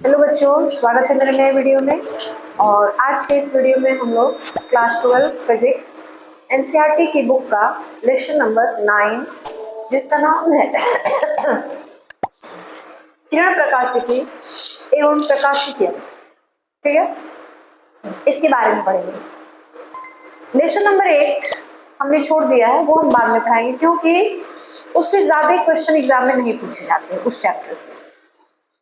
Hello बच्चों, स्वागत है मेरे नए वीडियो में। और आज के इस वीडियो में हम लोग क्लास 12 फिजिक्स एनसीईआरटी की बुक का लेसन नंबर 9 जिसका नाम है किरण प्रकाशिकी एवं प्रकाशिकी, ठीक है, इसके बारे में पढ़ेंगे। लेसन नंबर 8 हमने छोड़ दिया है, वो हम बाद में पढ़ाएंगे क्योंकि उससे ज्यादा क्वेश्चन एग्जाम में नहीं पूछे जाते उस चैप्टर से।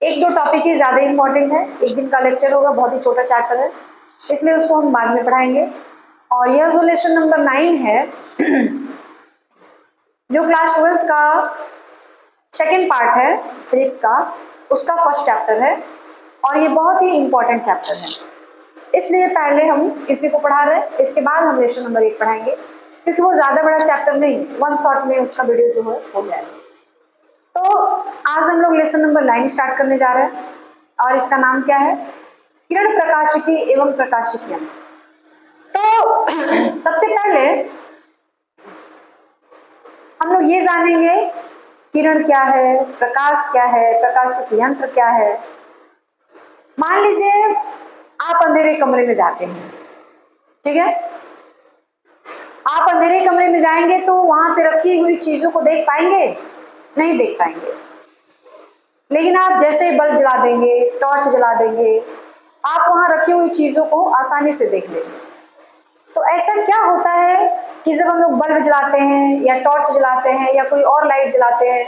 एक दो टॉपिक ही ज्यादा इंपॉर्टेंट है, एक दिन का लेक्चर होगा, बहुत ही छोटा चैप्टर है, इसलिए उसको हम बाद में पढ़ाएंगे। और यह जो लेसन नंबर 9 है जो क्लास 12 का सेकेंड पार्ट है फिजिक्स का, उसका फर्स्ट चैप्टर है और ये बहुत ही इंपॉर्टेंट चैप्टर है, इसलिए पहले हम इसी को पढ़ा रहे हैं। इसके बाद हम लेसन नंबर 8 पढ़ाएंगे क्योंकि वो ज्यादा बड़ा चैप्टर नहीं, वन शॉट में उसका वीडियो जो है हो जाएगा। तो आज हम लोग लेसन नंबर 9 स्टार्ट करने जा रहे हैं और इसका नाम क्या है? किरण प्रकाशिकी एवं प्रकाशिकी यंत्र। तो सबसे पहले हम लोग ये जानेंगे किरण क्या है, प्रकाश क्या है, प्रकाशिकी यंत्र क्या है। मान लीजिए आप अंधेरे कमरे में जाते हैं, ठीक है, आप अंधेरे कमरे में जाएंगे तो वहां पे रखी हुई चीजों को देख पाएंगे? नहीं देख पाएंगे। लेकिन आप जैसे बल्ब जला देंगे, टॉर्च जला देंगे, आप वहां रखी हुई चीजों को आसानी से देख लेंगे। तो ऐसा क्या होता है कि जब हम लोग बल्ब जलाते हैं या टॉर्च जलाते हैं या कोई और लाइट जलाते हैं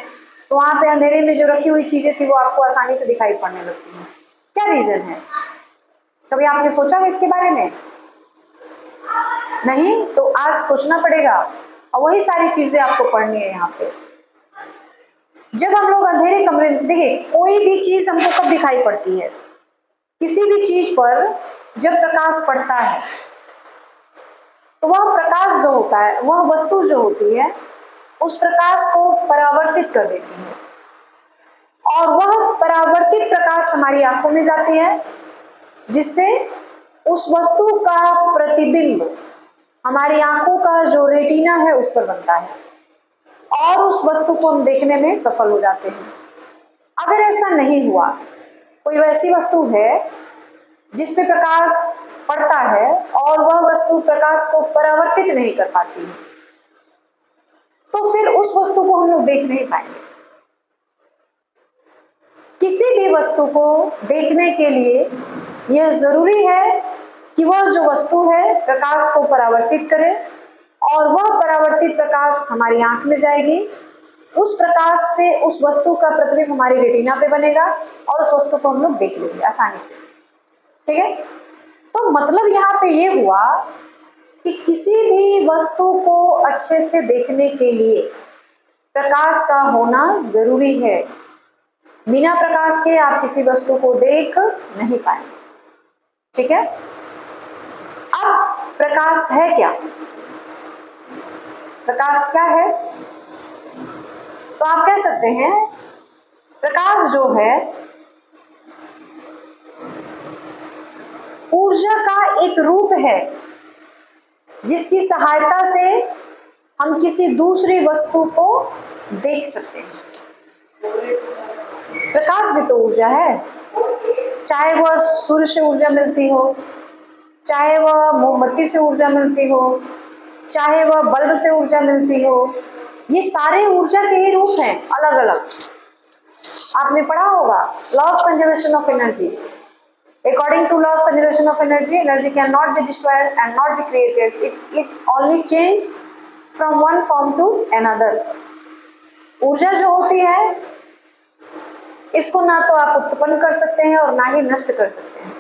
तो वहां पे अंधेरे में जो रखी हुई चीजें थी वो आपको आसानी से दिखाई पड़ने लगती हैं? क्या रीजन है? कभी आपने सोचा है इसके बारे में? नहीं? तो आज सोचना पड़ेगा और वही सारी चीजें आपको पढ़नी है यहाँ पे। जब हम लोग अंधेरे कमरे में, देखिए कोई भी चीज हमको कब दिखाई पड़ती है? किसी भी चीज पर जब प्रकाश पड़ता है तो वह प्रकाश जो होता है, वह वस्तु जो होती है उस प्रकाश को परावर्तित कर देती है और वह परावर्तित प्रकाश हमारी आंखों में जाती है, जिससे उस वस्तु का प्रतिबिंब हमारी आंखों का जो रेटिना है उस पर बनता है और उस वस्तु को हम देखने में सफल हो जाते हैं। अगर ऐसा नहीं हुआ, कोई वैसी वस्तु है जिस पे प्रकाश पड़ता है और वह वस्तु प्रकाश को परावर्तित नहीं कर पाती है, तो फिर उस वस्तु को हम लोग देख नहीं पाएंगे। किसी भी वस्तु को देखने के लिए यह जरूरी है कि वह जो वस्तु है प्रकाश को परावर्तित करे और वह परावर्तित प्रकाश हमारी आंख में जाएगी, उस प्रकाश से उस वस्तु का प्रतिबिंब हमारी रेटिना पे बनेगा और उस वस्तु को हम लोग देख लेंगे आसानी से, ठीक है। तो मतलब यहाँ पे ये हुआ कि किसी भी वस्तु को अच्छे से देखने के लिए प्रकाश का होना जरूरी है। बिना प्रकाश के आप किसी वस्तु को देख नहीं पाएंगे, ठीक है। अब प्रकाश है क्या? प्रकाश क्या है? तो आप कह सकते हैं प्रकाश जो है ऊर्जा का एक रूप है जिसकी सहायता से हम किसी दूसरी वस्तु को देख सकते हैं। प्रकाश भी तो ऊर्जा है, चाहे वह सूर्य से ऊर्जा मिलती हो, चाहे वह मोमबत्ती से ऊर्जा मिलती हो, चाहे वह बल्ब से ऊर्जा मिलती हो, ये सारे ऊर्जा के ही रूप हैं अलग अलग। आपने पढ़ा होगा law of conservation of energy. According to law of conservation of energy, energy cannot be destroyed and not be created. It is only change from one form to another. ऊर्जा जो होती है इसको ना तो आप उत्पन्न कर सकते हैं और ना ही नष्ट कर सकते हैं,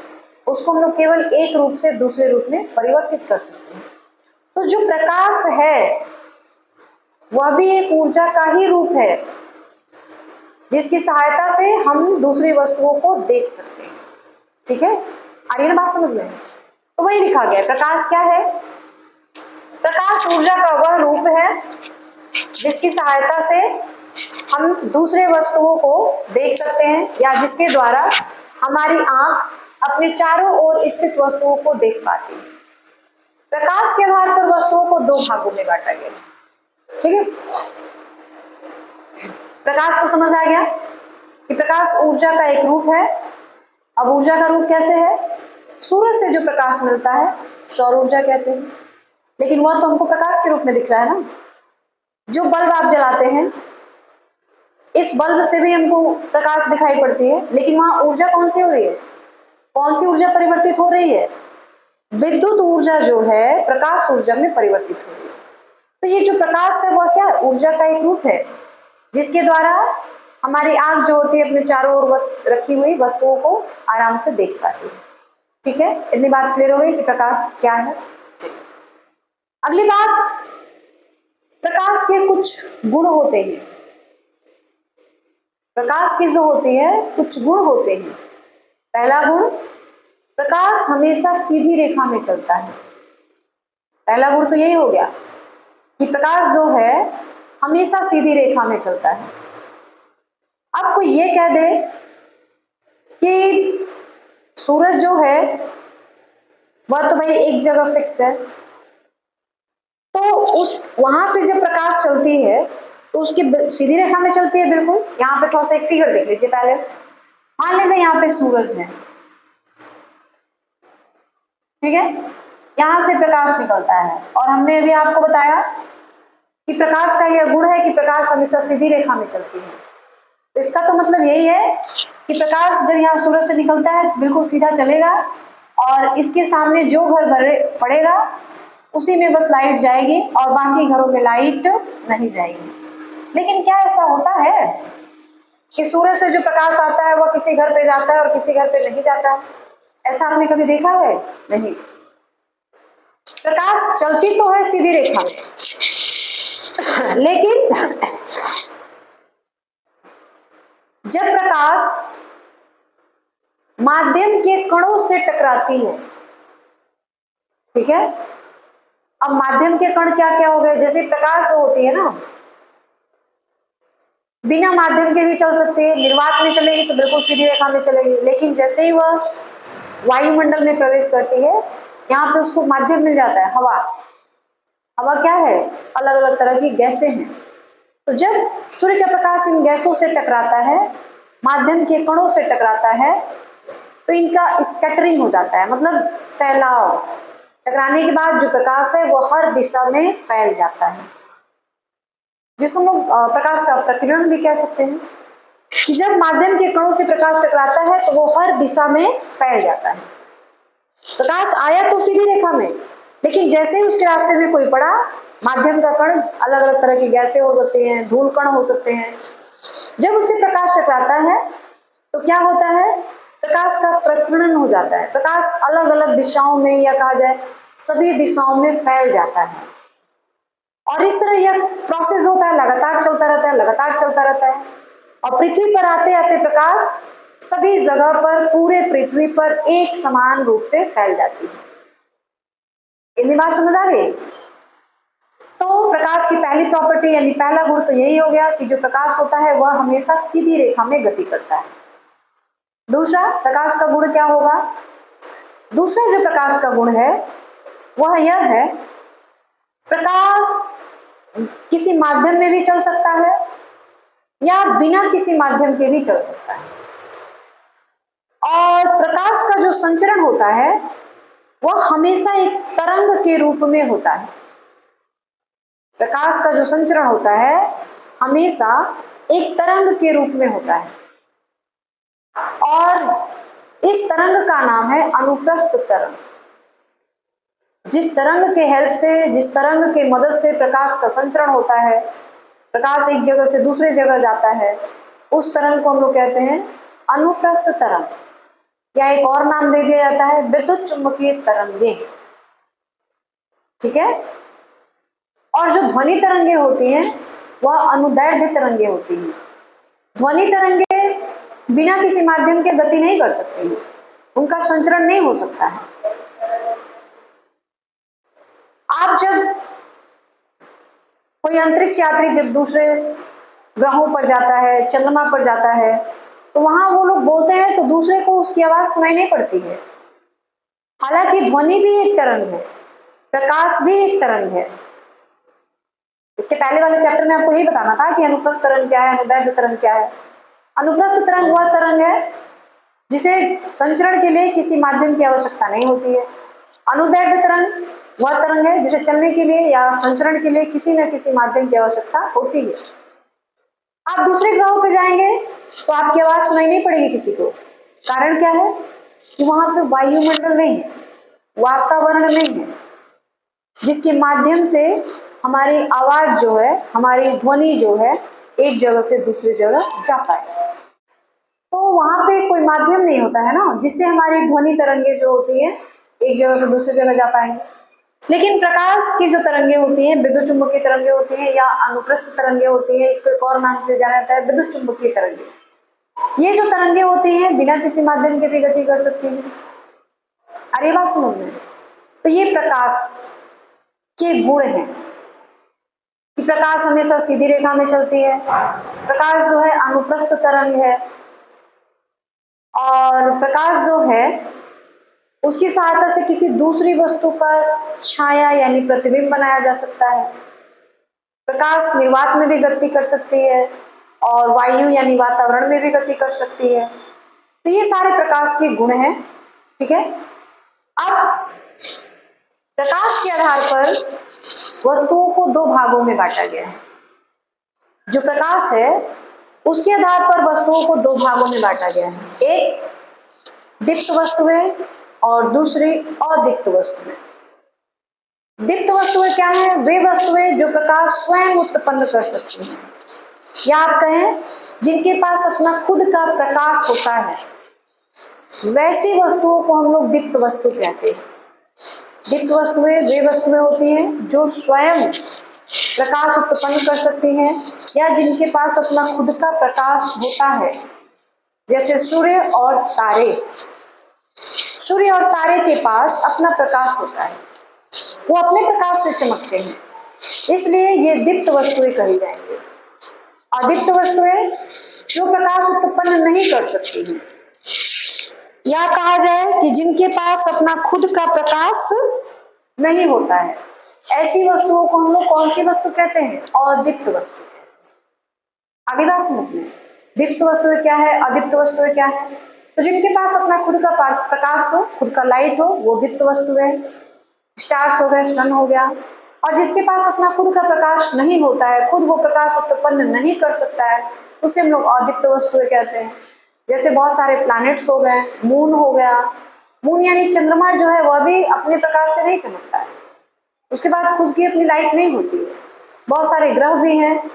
उसको हम लोग केवल एक रूप से दूसरे रूप में परिवर्तित कर सकते हैं। तो जो प्रकाश है वह भी एक ऊर्जा का ही रूप है जिसकी सहायता से हम दूसरी वस्तुओं को देख सकते हैं, ठीक है। आ रही है ना बात समझ में? तो वही लिखा गया, प्रकाश क्या है? प्रकाश ऊर्जा का वह रूप है जिसकी सहायता से हम दूसरे वस्तुओं को देख सकते हैं या जिसके द्वारा हमारी आंख अपने चारों ओर स्थित वस्तुओं को देख पाती है। प्रकाश के आधार पर वस्तुओं को दो भागों में बांटा गया, ठीक है। प्रकाश तो समझ आ गया कि प्रकाश ऊर्जा का एक रूप है अब ऊर्जा का रूप कैसे है? सूरज से जो प्रकाश मिलता है सौर ऊर्जा कहते हैं, लेकिन वह तो हमको प्रकाश के रूप में दिख रहा है ना। जो बल्ब आप जलाते हैं, इस बल्ब से भी हमको प्रकाश दिखाई पड़ती है, लेकिन वहां ऊर्जा कौन सी हो रही है? कौन सी ऊर्जा परिवर्तित हो रही है? विद्युत ऊर्जा जो है प्रकाश ऊर्जा में परिवर्तित हो रही है। तो ये जो प्रकाश है वह क्या है? ऊर्जा का एक रूप है, जिसके द्वारा हमारी आंख जो होती है अपने चारों ओर रखी हुई वस्तुओं को आराम से देख पाती है। ठीक है, इतनी बात क्लियर हो गई कि प्रकाश क्या है। अगली बात, प्रकाश के कुछ गुण होते हैं। प्रकाश की जो होती है कुछ गुण होते हैं। पहला गुण, प्रकाश हमेशा सीधी रेखा में चलता है। पहला गुण तो यही हो गया कि प्रकाश जो है हमेशा सीधी रेखा में चलता है। आपको ये कह दे कि सूरज जो है वह तो भाई एक जगह फिक्स है, तो उस वहां से जब प्रकाश चलती है तो उसकी सीधी रेखा में चलती है बिल्कुल। यहाँ पे थोड़ा सा एक फिगर देख लीजिए पहले। मान लीजिए यहाँ पे सूरज है, ठीक है, यहां से प्रकाश निकलता है और हमने अभी आपको बताया कि प्रकाश का यह गुण है कि प्रकाश हमेशा सीधी रेखा में चलती है। तो इसका तो मतलब यही है कि प्रकाश जब यहाँ सूरज से निकलता है बिल्कुल सीधा चलेगा और इसके सामने जो घर पड़ेगा उसी में बस लाइट जाएगी और बाकी घरों में लाइट नहीं जाएगी। लेकिन क्या ऐसा होता है कि सूरज से जो प्रकाश आता है वह किसी घर पे जाता है और किसी घर पे नहीं जाता? ऐसा आपने कभी देखा है? नहीं। प्रकाश चलती तो है सीधी रेखा में, लेकिन जब प्रकाश माध्यम के कणों से टकराती है, ठीक है, अब माध्यम के कण क्या क्या हो गए? जैसे प्रकाश होती है ना, बिना माध्यम के भी चल सकती है, निर्वात में चलेगी तो बिल्कुल सीधी रेखा में चलेगी, लेकिन जैसे ही वह वायुमंडल में प्रवेश करती है यहाँ पे उसको माध्यम मिल जाता है, हवा। हवा क्या है? अलग अलग तरह की गैसें हैं। तो जब सूर्य का प्रकाश इन गैसों से टकराता है, माध्यम के कणों से टकराता है, तो इनका स्कैटरिंग हो जाता है, मतलब फैलाव। टकराने के बाद जो प्रकाश है वो हर दिशा में फैल जाता है, जिसको हम लोग प्रकाश का प्रकीर्णन भी कह सकते हैं। कि जब माध्यम के कणों से प्रकाश टकराता है तो वो हर दिशा में फैल जाता है। प्रकाश आया तो सीधी रेखा में, लेकिन जैसे ही उसके रास्ते में कोई पड़ा, माध्यम का कण, अलग अलग तरह की गैसें हो सकती हैं, धूल कण हो सकते हैं, जब उससे प्रकाश टकराता है तो क्या होता है? प्रकाश का प्रकीर्णन हो जाता है। प्रकाश अलग अलग दिशाओं में, या कहा जाए सभी दिशाओं में फैल जाता है। और इस तरह यह प्रोसेस होता है, लगातार चलता रहता है, लगातार चलता रहता है। और पृथ्वी पर आते आते प्रकाश सभी जगह पर, पूरे पृथ्वी पर एक समान रूप से फैल जाती है। इतनी बात समझ आ गई? तो प्रकाश की पहली प्रॉपर्टी यानी पहला गुण तो यही हो गया कि जो प्रकाश होता है वह हमेशा सीधी रेखा में गति करता है। दूसरा, प्रकाश का गुण क्या होगा? दूसरा जो प्रकाश का गुण है वह यह है, प्रकाश किसी माध्यम में भी चल सकता है या बिना किसी माध्यम के भी चल सकता है। और प्रकाश का जो संचरण होता है वह हमेशा एक तरंग के रूप में होता है। प्रकाश का जो संचरण होता है हमेशा एक तरंग के रूप में होता है, और इस तरंग का नाम है अनुप्रस्थ तरंग। जिस तरंग के हेल्प से, जिस तरंग के मदद से प्रकाश का संचरण होता है, प्रकाश एक जगह से दूसरे जगह जाता है, उस तरंग को हम लोग कहते हैं अनुप्रस्थ तरंग, या एक और नाम दे दिया जाता है विद्युत चुंबकीय तरंगे। ठीक है। और जो ध्वनि तरंगे होती हैं वह अनुदैर्ध्य तरंगे होती हैं। ध्वनि तरंगे बिना किसी माध्यम के गति नहीं कर सकती हैं, उनका संचरण नहीं हो सकता है। आप जब कोई अंतरिक्ष यात्री जब दूसरे ग्रहों पर जाता है, चंद्रमा पर जाता है, तो वहां वो लोग बोलते हैं तो दूसरे को उसकी आवाज सुनाई नहीं पड़ती है। हालांकि ध्वनि भी एक तरंग है, प्रकाश भी एक तरंग है। इसके पहले वाले चैप्टर में आपको यही बताना था कि अनुप्रस्थ तरंग क्या है, अनुदैर्ध्य तरंग क्या है। अनुप्रस्थ तरंग वह तरंग है जिसे संचरण के लिए किसी माध्यम की आवश्यकता नहीं होती है। अनुदैर्ध्य तरंग वह तरंग है जिसे चलने के लिए या संचरण के लिए किसी न किसी माध्यम की आवश्यकता होती है। आप दूसरे ग्रहों पे जाएंगे तो आपकी आवाज सुनाई नहीं पड़ेगी किसी को। कारण क्या है कि वहां पे वायुमंडल नहीं है, वातावरण नहीं है, जिसके माध्यम से हमारी आवाज जो है, हमारी ध्वनि जो है, एक जगह से दूसरी जगह जा पाए। तो वहां पे कोई माध्यम नहीं होता है ना, जिससे हमारी ध्वनि तरंगे जो होती है एक जगह से दूसरी जगह जा पाएंगे। लेकिन प्रकाश की जो तरंगे होती हैं, विद्युत चुंबकीय तरंगे होती हैं या अनुप्रस्थ तरंगे होती हैं, इसको एक और नाम से जाना जाता है विद्युत चुंबकीय तरंगे। ये जो तरंगे होती हैं बिना किसी माध्यम के भी गति कर सकती हैं। अरे बात समझ में? तो ये प्रकाश के गुण हैं कि प्रकाश हमेशा सीधी रेखा में चलती है, प्रकाश जो है अनुप्रस्थ तरंग है, और प्रकाश जो है उसकी सहायता से किसी दूसरी वस्तु का छाया यानी प्रतिबिंब बनाया जा सकता है। प्रकाश निर्वात में भी गति कर सकती है और वायु यानी वातावरण में भी गति कर सकती है। तो ये सारे प्रकाश के गुण हैं। ठीक है, अब प्रकाश के आधार पर वस्तुओं को दो भागों में बांटा गया है। जो प्रकाश है उसके आधार पर वस्तुओं को दो भागों में बांटा गया है, एक दीप्त वस्तुएं और दूसरी अदीप्त वस्तुएं। दीप्त वस्तुएं क्या है? वे वस्तुएं जो प्रकाश स्वयं उत्पन्न कर सकती हैं, या आप कहें जिनके पास अपना खुद का प्रकाश होता है, वैसी वस्तुओं को हम लोग दीप्त वस्तु कहते हैं। दीप्त वस्तुएं वे वस्तुएं होती हैं जो स्वयं प्रकाश उत्पन्न कर सकती हैं या जिनके पास अपना खुद का प्रकाश होता है, जैसे सूर्य और तारे। सूर्य और तारे के पास अपना प्रकाश होता है, वो अपने प्रकाश से चमकते हैं, इसलिए ये दीप्त वस्तुएं कही जाएंगी। अदीप्त वस्तुएं जो प्रकाश उत्पन्न नहीं कर सकती हैं, या कहा जाए कि जिनके पास अपना खुद का प्रकाश नहीं होता है, ऐसी वस्तुओं को हम लोग कौन सी वस्तु कहते हैं? अदीप्त वस्तु। आगे बात समझ में? दीप्त वस्तुएं क्या है, अदीप्त वस्तुएं क्या है? तो जिनके पास अपना खुद का प्रकाश हो, खुद का लाइट हो, वो दीप्त वस्तुएं, स्टार्स हो गए, सन हो गया। और जिसके पास अपना खुद का प्रकाश नहीं होता है, खुद वो प्रकाश उत्पन्न नहीं कर सकता है, उसे हम लोग अदीप्त वस्तुएं कहते हैं। जैसे बहुत सारे प्लैनेट्स हो गए, मून हो गया। मून यानी चंद्रमा जो है वह भी अपने प्रकाश से नहीं चमकता है, उसके पास खुद की अपनी लाइट नहीं होती है। बहुत सारे ग्रह भी हैं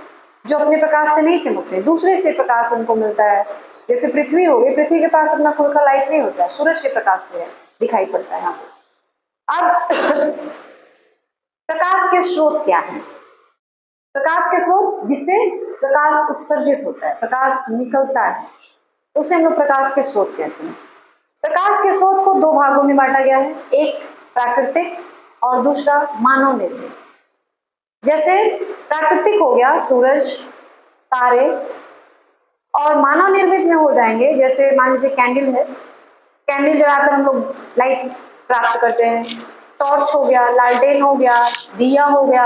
जो अपने प्रकाश से नहीं चमकते, दूसरे से प्रकाश उनको मिलता है। जैसे पृथ्वी हो गई, पृथ्वी के पास अपना खुद का लाइट नहीं होता है, सूरज के प्रकाश से दिखाई पड़ता है। अब प्रकाश के स्रोत क्या है? प्रकाश के स्रोत जिससे प्रकाश उत्सर्जित होता है, प्रकाश निकलता है, उसे हम लोग प्रकाश के स्रोत कहते हैं। प्रकाश के स्रोत को दो भागों में बांटा गया है, एक प्राकृतिक और दूसरा मानव निर्मित। जैसे प्राकृतिक हो गया सूरज, तारे, और मानव निर्मित में हो जाएंगे जैसे मान लीजिए कैंडल है, कैंडल जलाकर हम लोग लाइट प्राप्त करते हैं। टॉर्च हो गया, लालटेन हो गया, दिया हो गया,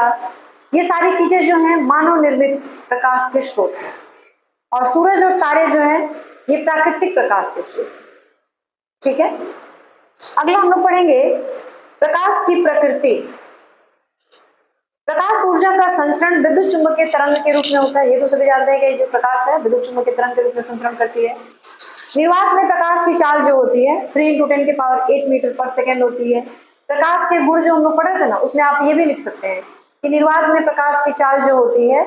ये सारी चीजें जो हैं मानव निर्मित प्रकाश के स्रोत हैं। और सूरज और तारे जो हैं ये प्राकृतिक प्रकाश के स्रोत हैं। ठीक है, अगला हम लोग पढ़ेंगे प्रकाश की प्रकृति। प्रकाश ऊर्जा का संचरण विद्युत चुंबकीय तरंग के रूप में होता है। ये तो सभी जानते हैं कि जो प्रकाश है विद्युत चुंबकीय तरंग के रूप में संचरण करती है। निर्वात में प्रकाश की चाल जो होती है 3 × 10⁸ मीटर पर सेकेंड होती है। प्रकाश के गुण जो हम लोग पढ़े थे ना, उसमें आप ये भी लिख सकते हैं कि निर्वात में प्रकाश की चाल जो होती है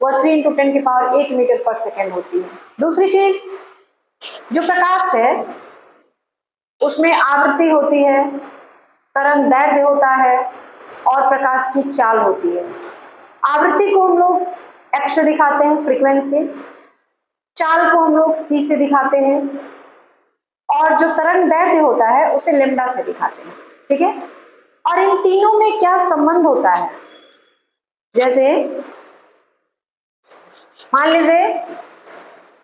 वह 3 × 10⁸ मीटर पर सेकेंड होती है। दूसरी चीज, जो प्रकाश है उसमें आवृत्ति होती है, तरंग दैर्ध्य होता है और प्रकाश की चाल होती है। आवृत्ति को हम लोग एफ से दिखाते हैं, फ्रीक्वेंसी। चाल को हम लोग सी से दिखाते हैं, और जो तरंग दैर्ध्य होता है उसे लैम्डा से दिखाते हैं। ठीक है, और इन तीनों में क्या संबंध होता है? जैसे मान लीजिए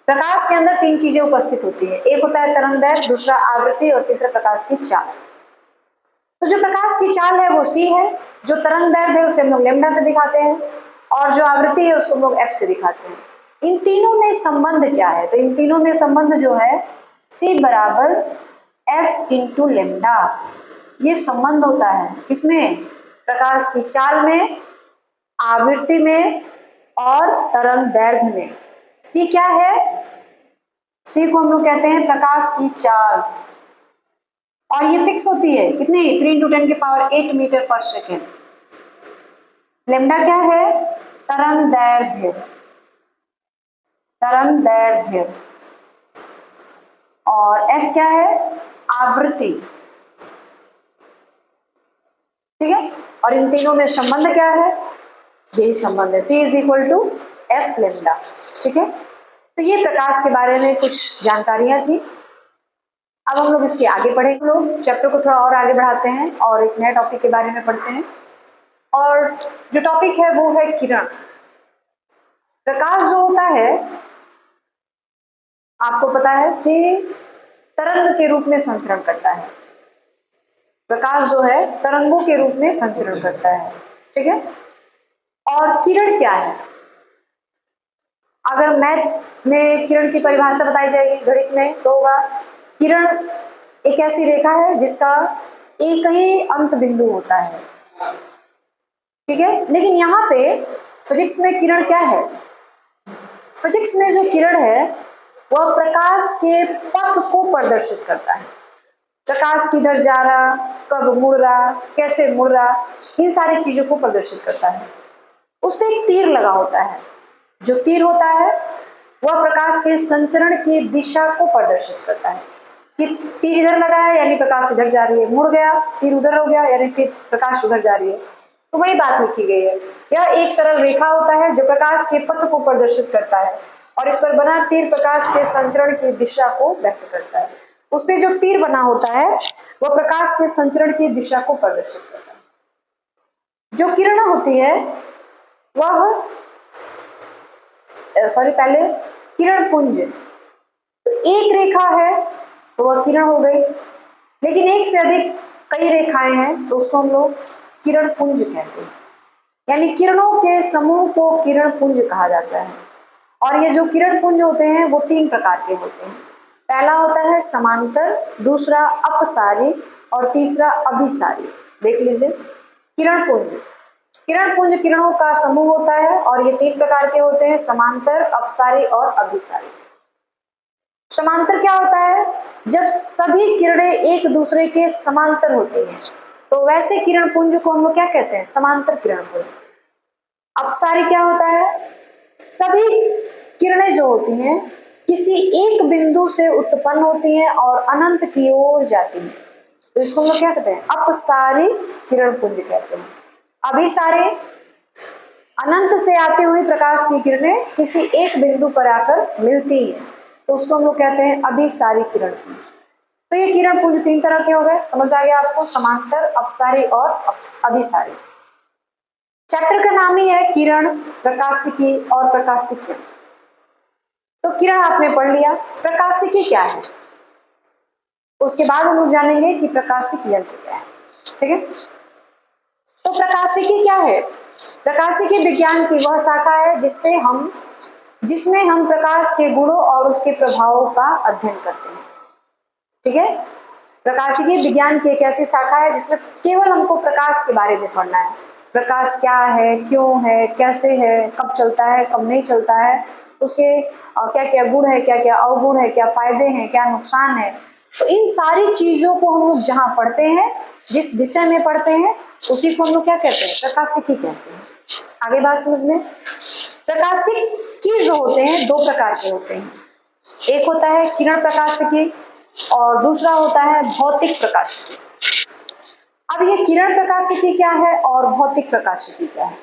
प्रकाश के अंदर 3 चीजें उपस्थित होती है, एक होता है तरंग दैर्ध्य, दूसरा आवृत्ति और तीसरा प्रकाश की चाल। तो जो प्रकाश की चाल है वो सी है, जो तरंग दैर्ध्य है उसे हम लोग लैम्डा से दिखाते हैं, और जो आवृत्ति है उसको हम लोग एफ से दिखाते हैं। इन तीनों में संबंध क्या है? तो इन तीनों में संबंध जो है C बराबर F इंटू लेमडा। ये संबंध होता है किसमें? प्रकाश की चाल में, आवृत्ति में और तरंग दैर्घ्य में। C क्या है? C को हम लोग कहते हैं प्रकाश की चाल, और ये फिक्स होती है कितनी? 3 × 10⁸ मीटर पर सेकेंड। लेमडा क्या है? तरंग दैर्घ्य, तरंग दैर्घ्य। और एफ क्या है? आवृत्ति। ठीक है, और इन तीनों में संबंध क्या है? यही संबंध है, C = F लेमडा। ठीक है, तो ये प्रकाश के बारे में कुछ जानकारियां थी। अब हम लोग इसके आगे पढ़ेंगे, लोग चैप्टर को थोड़ा और आगे बढ़ाते हैं और एक नए टॉपिक के बारे में पढ़ते हैं। और जो टॉपिक है वो है किरण। प्रकाश जो होता है आपको पता है कि तरंग के रूप में संचरण करता है। प्रकाश जो है तरंगों के रूप में संचरण करता है। ठीक है, और किरण क्या है? अगर मैथ में किरण की परिभाषा बताई जाएगी, गणित में, तो होगा किरण एक ऐसी रेखा है जिसका एक ही अंत बिंदु होता है। ठीक है, लेकिन यहाँ पे फिजिक्स में किरण क्या है? फिजिक्स में जो किरण है वह प्रकाश के पथ को प्रदर्शित करता है। प्रकाश किधर जा रहा, कब मुड़ रहा, कैसे मुड़ रहा, इन सारी चीजों को प्रदर्शित करता है। उस पर एक तीर लगा होता है। जो तीर होता है वह प्रकाश के संचरण की दिशा को प्रदर्शित करता है कि तीर इधर लगा है यानी प्रकाश इधर जा रही है, मुड़ गया तीर उधर हो गया यानी तीर प्रकाश उधर जा रही है। तो वही बात लिखी गई है। यह एक सरल रेखा होता है जो प्रकाश के पथ को प्रदर्शित करता है, और इस पर बना तीर प्रकाश के संचरण की दिशा को व्यक्त करता है। उस पर जो तीर बना होता है वह प्रकाश के संचरण की दिशा को प्रदर्शित करता है। जो किरण होती है वह पहले किरण पुंज, तो एक रेखा है तो वह किरण हो गई, लेकिन एक से अधिक कई रेखाएं हैं तो उसको हम लोग किरण पुंज कहते हैं। यानी किरणों के समूह को किरण पुंज कहा जाता है। और ये जो किरण पुंज होते हैं वो 3 प्रकार के होते हैं। पहला होता है समांतर, दूसरा अपसारी और तीसरा अभिसारी। देख लीजिए, किरण पुंज, किरण पुंज किरणों का समूह होता है और ये 3 प्रकार के होते हैं, समांतर, अपसारी और अभिसारी। समांतर क्या होता है? जब सभी किरणें एक दूसरे के समांतर होती हैं तो वैसे किरण पुंज को हम लोग क्या कहते हैं? समांतर किरण पुंज। अपसारी क्या होता है? सभी किरणें जो होती हैं किसी एक बिंदु से उत्पन्न होती हैं और अनंत की ओर जाती हैं, तो इसको हम लोग क्या कहते हैं? अपसारी किरण पुंज कहते हैं। अभिसारी, अनंत से आती हुई प्रकाश की किरणें किसी एक बिंदु पर आकर मिलती हैं, तो उसको हम लोग कहते हैं अभिसारी किरण पुंज। तो ये किरण पुंज 3 तरह के हो गए, समझ आ गया आपको? समांतर, अपसारी और अभिसारी। चैप्टर का नाम ही है किरण, प्रकाशिकी और प्रकाशिकी। तो किरण आपने पढ़ लिया, प्रकाशिकी क्या है उसके बाद हम लोग जानेंगे कि प्रकाशिकी यंत्र क्या है। ठीक है, तो प्रकाशिकी क्या है? प्रकाशिकी विज्ञान की वह शाखा है जिसमें हम प्रकाश के गुणों और उसके प्रभावों का अध्ययन करते हैं। ठीक है, प्रकाशिकी विज्ञान की एक ऐसी शाखा है जिसमें केवल हमको प्रकाश के बारे में पढ़ना है। प्रकाश क्या है, क्यों है, कैसे है, कब चलता है, कब नहीं चलता है, उसके क्या क्या गुण है, क्या क्या अवगुण है, क्या फायदे हैं, क्या नुकसान है। तो इन सारी चीजों को हम लोग जहाँ पढ़ते हैं, जिस विषय में पढ़ते हैं, उसी को हम लोग क्या कहते हैं? प्रकाशिकी कहते हैं। आगे बात समझ में। प्रकाशिकी जो होते हैं 2 प्रकार के होते हैं। एक होता है किरण प्रकाशिकी और दूसरा होता है भौतिक प्रकाशिकी। अब ये किरण प्रकाशिकी क्या है और भौतिक प्रकाशिकी क्या है?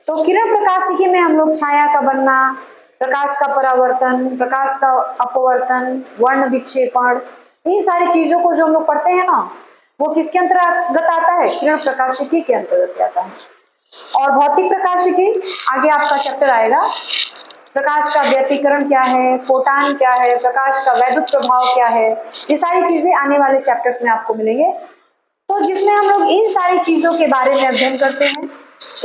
तो किरण प्रकाशिकी में हम लोग छाया का बनना, प्रकाश का परावर्तन, प्रकाश का अपवर्तन, वर्ण विक्षेपण, इन सारी चीजों को जो हम लोग पढ़ते हैं ना, वो किसके अंतर्गत आता है? किरण प्रकाशिकी के अंतर्गत आता है। और भौतिक प्रकाशिकी आगे आपका चैप्टर आएगा। प्रकाश का व्यतिकरण क्या है, फोटान क्या है, प्रकाश का वैद्युत प्रभाव क्या है, ये सारी चीजें आने वाले चैप्टर्स में आपको मिलेंगे। तो जिसमें हम लोग इन सारी चीजों के बारे में अध्ययन करते हैं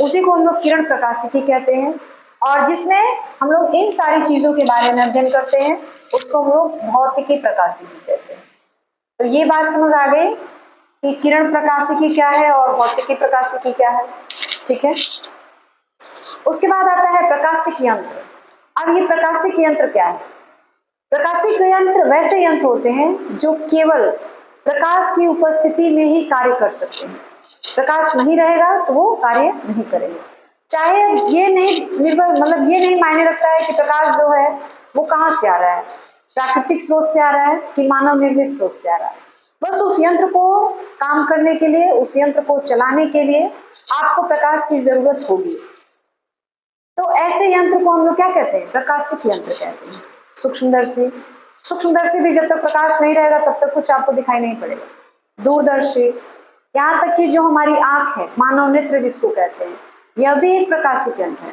उसी को हम लोग किरण प्रकाशिकी कहते हैं। और जिसमें हम लोग इन सारी चीजों के बारे में अध्ययन करते हैं, उसको हम लोग भौतिकी प्रकाशिकी कहते हैं। तो ये बात समझ आ गई कि किरण प्रकाशिकी क्या है और भौतिकी प्रकाशिकी क्या है। ठीक है, उसके बाद आता है प्रकाशिक यंत्र। अब ये प्रकाशिक यंत्र क्या है? प्रकाशिक यंत्र वैसे यंत्र होते हैं जो केवल प्रकाश की उपस्थिति में ही कार्य कर सकते हैं। प्रकाश नहीं रहेगा तो वो कार्य नहीं करेंगे। चाहे ये नहीं निर्भर, मतलब ये नहीं मायने रखता है कि प्रकाश जो है वो कहाँ से आ रहा है, प्राकृतिक स्रोत से आ रहा है कि मानव निर्मित स्रोत से आ रहा है। बस उस यंत्र को काम करने के लिए, उस यंत्र को चलाने के लिए आपको प्रकाश की जरूरत होगी। तो ऐसे यंत्र को हम लोग क्या कहते हैं? प्रकाशिक यंत्र कहते हैं। सूक्ष्मदर्शी, सूक्ष्मदर्शी भी जब तक प्रकाश नहीं रहेगा तब तक कुछ आपको दिखाई नहीं पड़ेगा। दूरदर्शी, यहाँ तक कि जो हमारी आंख है, मानव नेत्र जिसको कहते हैं, यह भी एक प्रकाशिक यंत्र है।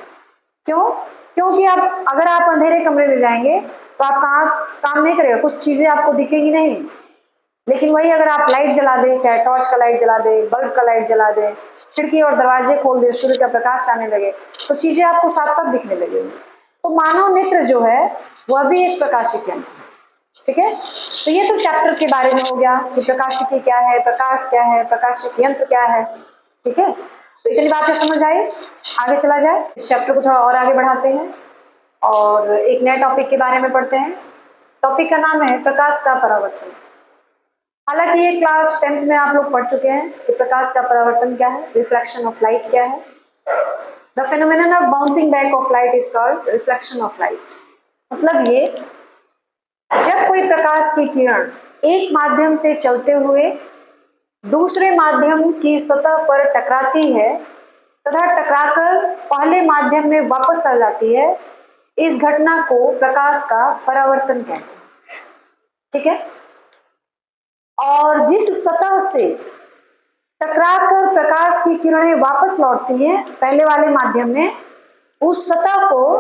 क्यों? क्योंकि आप अगर आप अंधेरे कमरे में जाएंगे तो आपका आंख काम नहीं करेगा, कुछ चीजें आपको दिखेगी नहीं। लेकिन वही अगर आप लाइट जला दें, चाहे टॉर्च का लाइट जला दें, बल्ब का लाइट जला दें, खिड़की और दरवाजे खोल दें, सूर्य का प्रकाश आने लगे तो चीजें आपको साफ साफ दिखने लगेगी। तो मानव नेत्र जो है वह भी एक प्रकाशिक यंत्र है। ठीक है, तो ये तो चैप्टर के बारे में हो गया कि प्रकाशिकी क्या है, प्रकाश क्या है, प्रकाशिक यंत्र क्या है। ठीक है, तो इतनी बातें समझ आई। आगे चला जाए, इस चैप्टर को थोड़ा और आगे बढ़ाते हैं और एक नए टॉपिक के बारे में पढ़ते हैं। टॉपिक का नाम है प्रकाश का परावर्तन। हालांकि ये क्लास 10th में आप लोग पढ़ चुके हैं कि प्रकाश का परावर्तन क्या है, रिफ्लेक्शन ऑफ लाइट क्या है। The phenomenon of bouncing back of light is called reflection of light. मतलब ये, जब कोई प्रकाश की किरण एक माध्यम से चलते हुए दूसरे माध्यम की सतह पर टकराती है तथा टकराकर पहले माध्यम में वापस आ जाती है, इस घटना को प्रकाश का परावर्तन कहते हैं। ठीक है, और जिस सतह से टकराकर प्रकाश की किरणें वापस लौटती हैं पहले वाले माध्यम में, उस सतह को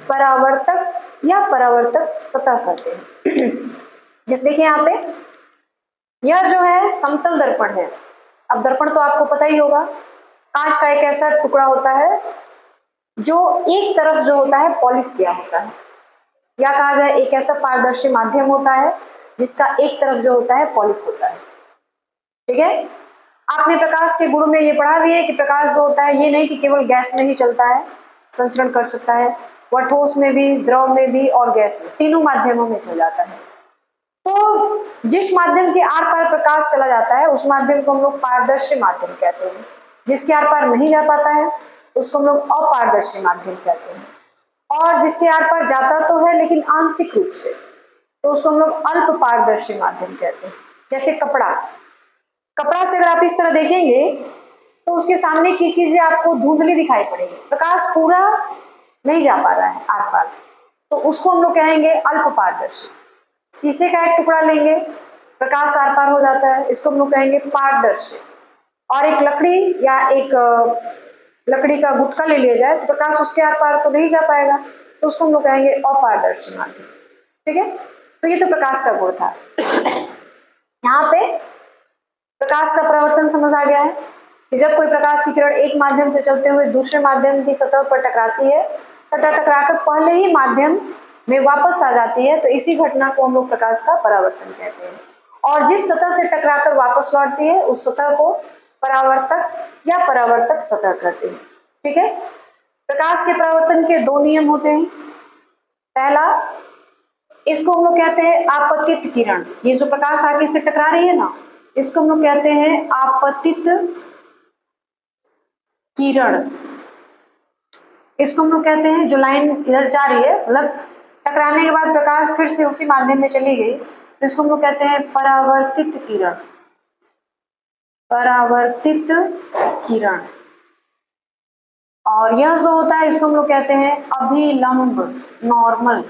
परावर्तक या परावर्तक सतह कहते हैं। जैसे देखिए यहाँ पे, यह जो है समतल दर्पण है। अब दर्पण तो आपको पता ही होगा, कांच का एक ऐसा टुकड़ा होता है जो एक तरफ जो होता है पॉलिश किया होता है, या कहा जाए एक ऐसा पारदर्शी माध्यम होता है जिसका एक तरफ जो होता है पॉलिश होता है। ठीक है, आपने प्रकाश के गुण में ये पढ़ा भी है कि प्रकाश जो होता है ये नहीं कि केवल गैस में ही चलता है, संचरण कर सकता है, वह ठोस में भी, द्रव में भी और गैस में, तीनों माध्यमों में चल जाता है। तो जिस माध्यम के आर पार प्रकाश चला जाता है उस माध्यम को हम लोग पारदर्शी माध्यम कहते हैं। जिसके आर पार नहीं जा पाता है उसको हम लोग अपारदर्शी माध्यम कहते हैं। और जिसके आर पार जाता तो है लेकिन आंशिक रूप से, तो उसको हम लोग अल्प पारदर्शी माध्यम कहते हैं। जैसे कपड़ा, कपड़ा से अगर आप इस तरह देखेंगे तो उसके सामने की चीजें आपको धुंधली दिखाई पड़ेगी, प्रकाश पूरा नहीं जा पा रहा है आर पार, तो उसको हम लोग कहेंगे अल्प पारदर्शी। शीशे का एक टुकड़ा लेंगे, प्रकाश आर पार हो जाता है, इसको हम लोग कहेंगे पारदर्शी। और एक लकड़ी या एक लकड़ी का गुटका ले लिया जाए तो प्रकाश उसके आर पार तो नहीं जा पाएगा, तो उसको हम लोग कहेंगे अपारदर्शी माध्यम। ठीक है, तो ये तो प्रकाश का गुण था। यहाँ पे प्रकाश का परावर्तन समझ आ गया है कि जब कोई प्रकाश की किरण एक माध्यम से चलते हुए दूसरे माध्यम की सतह पर टकराती है तथा टकराकर पहले ही माध्यम में वापस आ जाती है, तो इसी घटना को हम लोग प्रकाश का परावर्तन कहते हैं। और जिस सतह से टकराकर वापस लौटती है उस सतह को परावर्तक या परावर्तक सतह कहते हैं। ठीक है, प्रकाश के परावर्तन के दो नियम होते हैं। पहला, इसको हम लोग कहते हैं आपतित किरण। ये जो प्रकाश आगे से टकरा रही है ना, इसको हम लोग कहते हैं आपतित किरण। इसको हम लोग कहते हैं, जो लाइन इधर जा रही है, मतलब टकराने के बाद प्रकाश फिर से उसी माध्यम में चली गई, तो इसको हम लोग कहते हैं परावर्तित किरण। परावर्तित किरण। और यह जो होता है इसको हम लोग कहते हैं अभिलंब, नॉर्मल,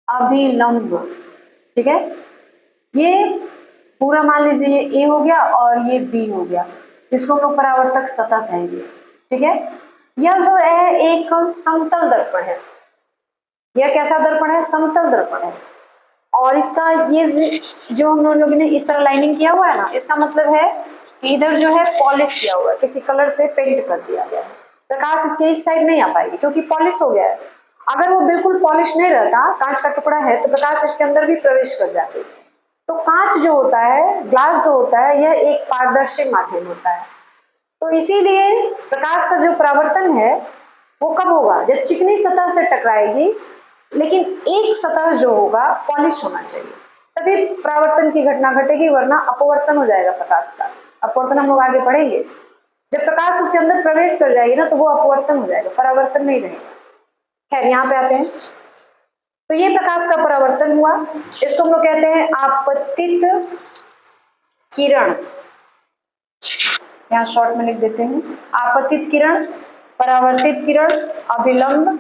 अभिलंब। ठीक है, ये पूरा मान लीजिए ये ए हो गया और ये बी हो गया, इसको हम लोग परावर्तक सतह कहेंगे। ठीक है, यह जो है एक समतल दर्पण है। यह कैसा दर्पण है? समतल दर्पण है। और इसका ये जो हम लोगों ने इस तरह लाइनिंग किया हुआ है ना, इसका मतलब है कि इधर जो है पॉलिश किया हुआ है, किसी कलर से पेंट कर दिया गया है, प्रकाश इसके इस साइड नहीं आ पाएगी क्योंकि पॉलिश हो गया है। अगर वो बिल्कुल पॉलिश नहीं रहता, कांच का टुकड़ा है, तो प्रकाश इसके अंदर भी प्रवेश कर जाती। तो कांच जो होता है, ग्लास जो होता है, यह एक पारदर्शी माध्यम होता है। तो इसीलिए प्रकाश का जो परावर्तन है वो कब होगा? जब चिकनी सतह से टकराएगी, लेकिन एक सतह जो होगा पॉलिश होना चाहिए, तभी परावर्तन की घटना घटेगी, वरना अपवर्तन हो जाएगा प्रकाश का। अपवर्तन हम लोग आगे पढ़ेंगे। जब प्रकाश उसके अंदर प्रवेश कर जाएगी ना, तो वो अपवर्तन हो जाएगा, परावर्तन नहीं रहेगा। खैर, यहाँ पे आते हैं। तो ये प्रकाश का परावर्तन हुआ, इसको हम लोग कहते हैं आपतित किरण। यहाँ शॉर्ट में लिख देते हैं, आपतित किरण, परावर्तित किरण, अभिलंब।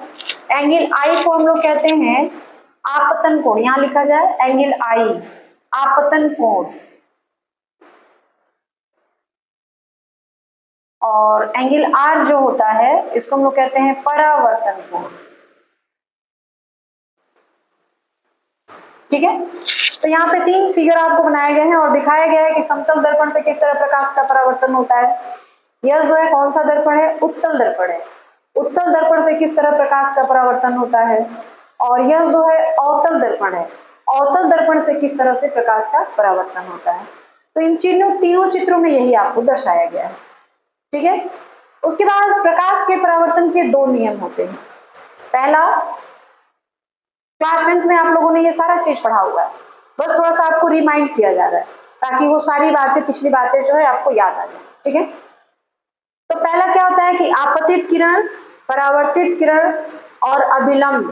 एंगल आई को हम लोग कहते हैं आपतन कोण। यहाँ लिखा जाए एंगल आई, आपतन कोण। और एंगल आर जो होता है, इसको हम लोग कहते हैं परावर्तन कोण। ठीक है। तो यहाँ पे 3 फिगर आपको बनाए गए हैं और दिखाया गया है कि समतल दर्पण से किस तरह प्रकाश का परावर्तन होता है। यह जो है कौन सा दर्पण है? उत्तल दर्पण है। उत्तल दर्पण से किस तरह प्रकाश का परावर्तन होता है। और यह जो है अवतल दर्पण है। अवतल दर्पण से किस तरह से प्रकाश का परावर्तन होता है। तो इन तीनों चित्रों में यही आपको दर्शाया गया है। ठीक है। उसके बाद प्रकाश के परावर्तन के 2 नियम होते हैं। पहला, क्लास 10th में आप लोगों ने ये सारा चीज पढ़ा हुआ है, बस थोड़ा सा आपको रिमाइंड किया जा रहा है ताकि वो सारी बातें, पिछली बातें जो है आपको याद आ जाए। ठीक है। तो पहला क्या होता है कि आपतित किरण, परावर्तित किरण और अभिलंब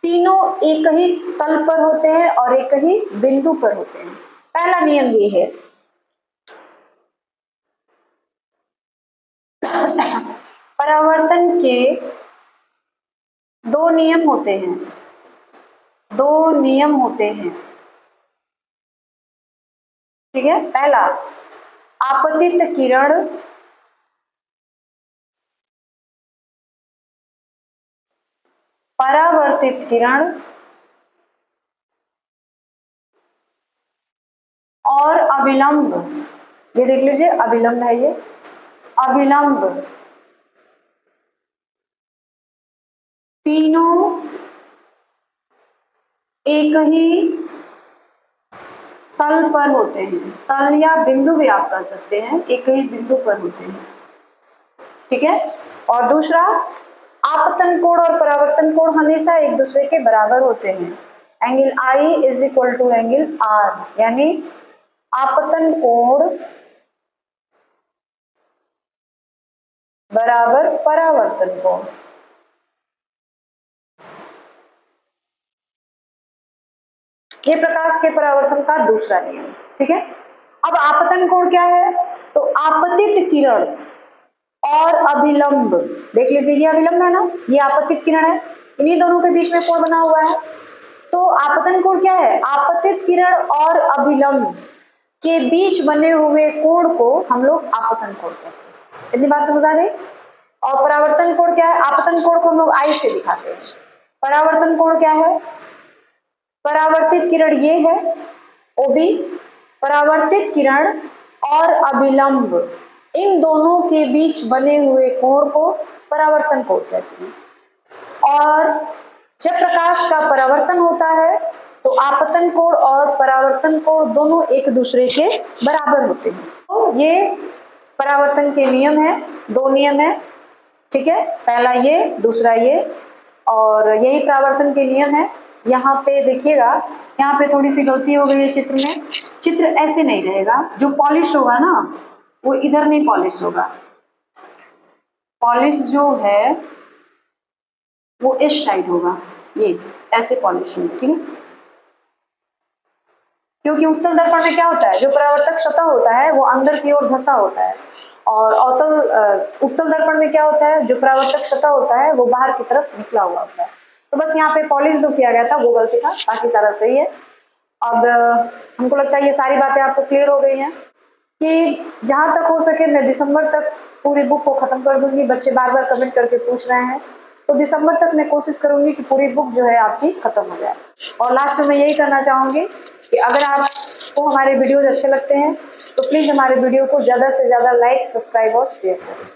तीनों एक ही तल पर होते हैं और एक ही बिंदु पर होते हैं। पहला नियम ये है। परावर्तन के 2 नियम होते हैं। 2 नियम होते हैं। ठीक है। पहला, आपतित किरण परावर्तित किरण और अभिलंब। ये देख लीजिए, अभिलंब है ये, अभिलंब तीनों एक ही तल पर होते हैं। तल या बिंदु भी आप कर सकते हैं, एक ही बिंदु पर होते हैं। ठीक है। और दूसरा, आपतन कोण और परावर्तन कोण हमेशा एक दूसरे के बराबर होते हैं। Angle I is equal to angle R, यानी आपतन कोण बराबर परावर्तन कोण। ये प्रकाश के परावर्तन का दूसरा नियम। ठीक है। अब आपतन कोण क्या है? तो आपतित किरण और अभिलंब, देख लीजिए, ये अभिलंब है ना, ये आपतित किरण है, इन्हीं दोनों के बीच में कोण बना हुआ है। तो आपतन कोण क्या है? आपतित किरण और अभिलंब के बीच बने हुए कोण को हम लोग आपतन कोण कहते हैं। इतनी बात समझ आ गई। और परावर्तन कोण क्या है? आपतन कोण को हम लोग आई से दिखाते हैं। परावर्तन कोण क्या है? परावर्तित किरण ये है, ओबी, परावर्तित किरण और अभिलंब, इन दोनों के बीच बने हुए कोण को परावर्तन कोण कहते हैं। और जब प्रकाश का परावर्तन होता है तो आपतन कोण और परावर्तन कोण दोनों एक दूसरे के बराबर होते हैं। तो ये परावर्तन के नियम है, 2 नियम है। ठीक है। पहला ये, दूसरा ये, और यही परावर्तन के नियम है। यहाँ पे देखिएगा, यहाँ पे थोड़ी सी गलती हो गई है चित्र में। चित्र ऐसे नहीं रहेगा, जो पॉलिश होगा ना वो इधर नहीं पॉलिश होगा। पॉलिश जो है वो इस साइड होगा, ये ऐसे पॉलिश होगी। ठीक है। क्योंकि उत्तल दर्पण में क्या होता है, जो परावर्तक सतह होता है वो अंदर की ओर धंसा होता है, और उत्तल दर्पण में क्या होता है, जो परावर्तक सतह होता है वो बाहर की तरफ निकला हुआ होता है। तो बस यहाँ पे पॉलिश जो किया गया था वो गलती था, बाकी सारा सही है। अब हमको लगता है ये सारी बातें आपको क्लियर हो गई हैं कि जहां तक हो सके मैं दिसंबर तक पूरी बुक को खत्म कर दूंगी। बच्चे बार बार कमेंट करके पूछ रहे हैं, तो दिसंबर तक मैं कोशिश करूंगी कि पूरी बुक जो है आपकी खत्म हो जाए। और लास्ट में मैं यही करना चाहूंगी कि अगर आपको हमारे वीडियोज अच्छे लगते हैं तो प्लीज हमारे वीडियो को ज्यादा से ज्यादा लाइक, सब्सक्राइब और शेयर करें।